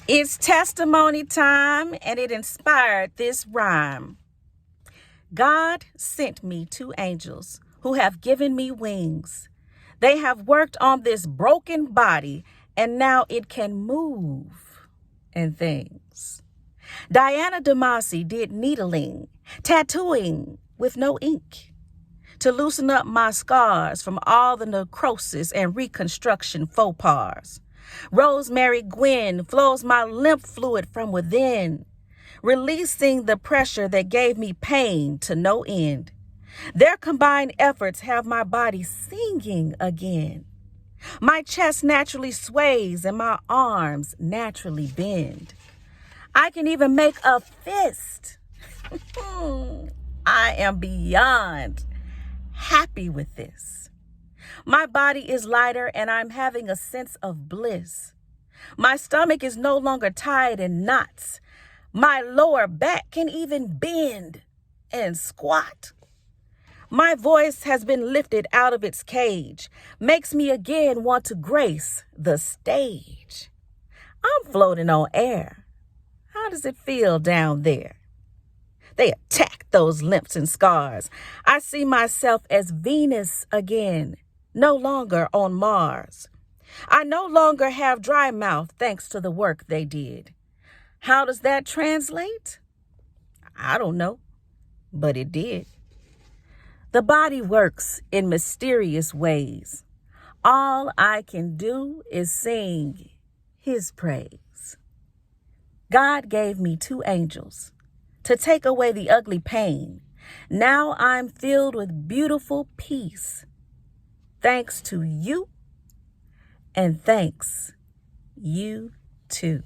It's testimony time, and it inspired this rhyme. God sent me two angels who have given me wings. They have worked on this broken body, and now it can move and things. Diana DeMasi did needling, tattooing with no ink, to loosen up my scars from all the necrosis and reconstruction faux pas. Rosemary Gwen flows my lymph fluid from within, releasing the pressure that gave me pain to no end. Their combined efforts have my body singing again. My chest naturally sways and my arms naturally bend. I can even make a fist. I am beyond happy with this. My body is lighter and I'm having a sense of bliss. My stomach is no longer tied in knots. My lower back can even bend and squat. My voice has been lifted out of its cage, makes me again want to grace the stage. I'm floating on air. How does it feel down there? They attack those limps and scars. I see myself as Venus again, no longer on Mars. I no longer have dry mouth thanks to the work they did. How does that translate? I don't know, but it did. The body works in mysterious ways. All I can do is sing His praise. God gave me two angels to take away the ugly pain. Now I'm filled with beautiful peace. Thanks to you, and thanks you too.